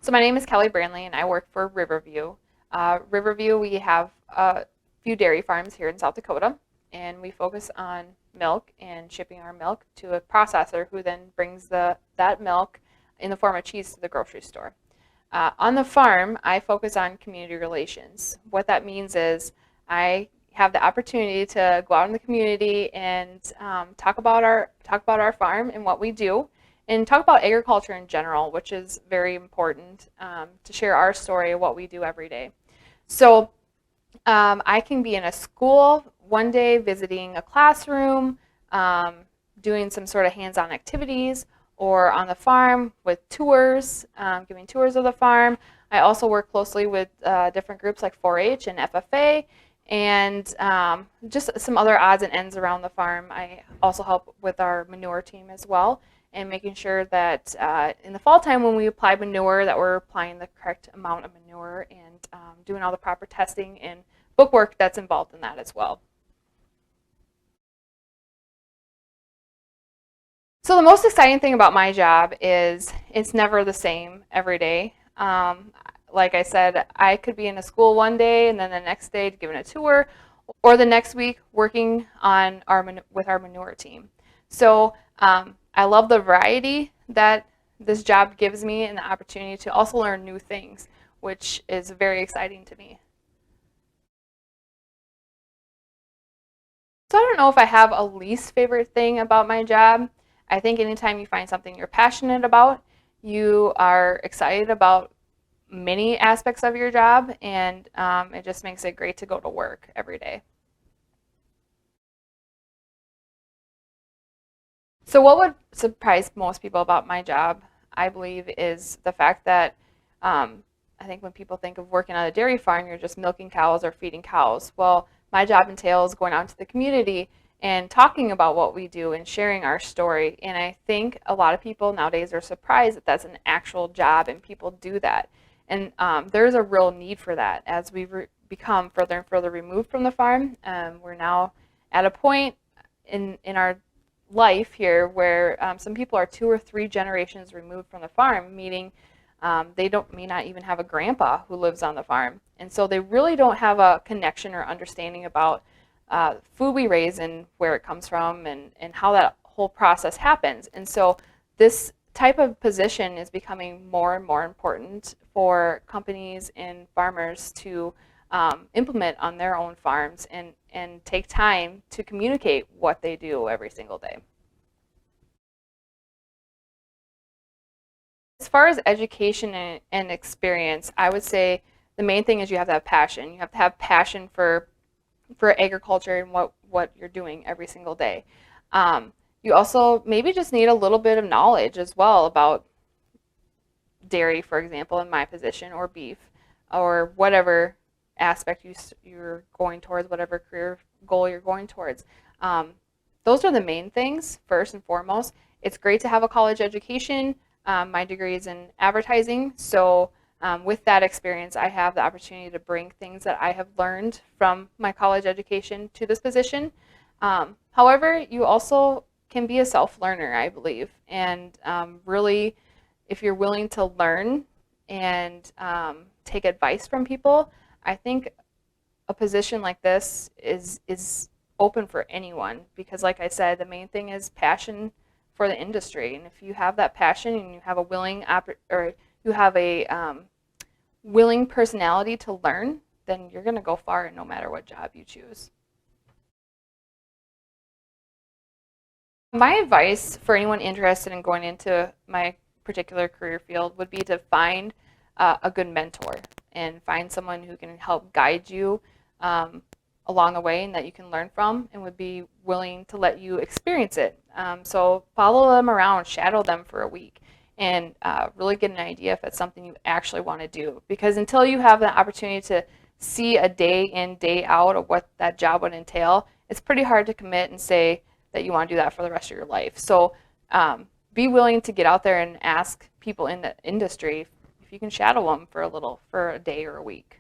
So my name is Kelly Branley, and I work for Riverview. Riverview, we have a few dairy farms here in South Dakota, and we focus on milk and shipping our milk to a processor who then brings that milk in the form of cheese to the grocery store. On the farm, I focus on community relations. What that means is I have the opportunity to go out in the community and talk about our farm and what we do, and talk about agriculture in general, which is very important to share our story of what we do every day. So I can be in a school one day visiting a classroom, doing some sort of hands-on activities, or on the farm with tours, giving tours of the farm. I also work closely with different groups like 4-H and FFA, and just some other odds and ends around the farm. I also help with our manure team as well, and making sure that in the fall time when we apply manure, that we're applying the correct amount of manure, and doing all the proper testing and bookwork that's involved in that as well. So the most exciting thing about my job is it's never the same every day. Like I said, I could be in a school one day and then the next day giving a tour, or the next week working on with our manure team. So I love the variety that this job gives me and the opportunity to also learn new things, which is very exciting to me. So I don't know if I have a least favorite thing about my job. I think anytime you find something you're passionate about, you are excited about many aspects of your job, and it just makes it great to go to work every day. So what would surprise most people about my job, I believe, is the fact that I think when people think of working on a dairy farm, you're just milking cows or feeding cows. Well, my job entails going out into the community and talking about what we do and sharing our story. And I think a lot of people nowadays are surprised that that's an actual job and people do that. And there's a real need for that as we become further and further removed from the farm. We're now at a point in our life here where some people are 2 or 3 generations removed from the farm, meaning they may not even have a grandpa who lives on the farm. And so they really don't have a connection or understanding about food we raise and where it comes from, and how that whole process happens. And so this type of position is becoming more and more important for companies and farmers to implement on their own farms, and take time to communicate what they do every single day. As far as education and experience, I would say the main thing is you have to have passion. You have to have passion for agriculture and what you're doing every single day. You also maybe just need a little bit of knowledge as well about dairy, for example, in my position, or beef, or whatever aspect you're going towards, whatever career goal you're going towards. Those are the main things, first and foremost. It's great to have a college education. My degree is in advertising, so with that experience, I have the opportunity to bring things that I have learned from my college education to this position. However, you also can be a self-learner, I believe, and really, if you're willing to learn and take advice from people, I think a position like this is open for anyone, because like I said, the main thing is passion for the industry. And if you have that passion and you have a willing personality to learn, then you're going to go far no matter what job you choose. My advice for anyone interested in going into my particular career field would be to find a good mentor, and find someone who can help guide you along the way and that you can learn from, and would be willing to let you experience it. So follow them around, shadow them for a week, and really get an idea if it's something you actually want to do. Because until you have the opportunity to see a day in, day out of what that job would entail, it's pretty hard to commit and say that you want to do that for the rest of your life. So be willing to get out there and ask people in the industry if you can shadow them for a day or a week.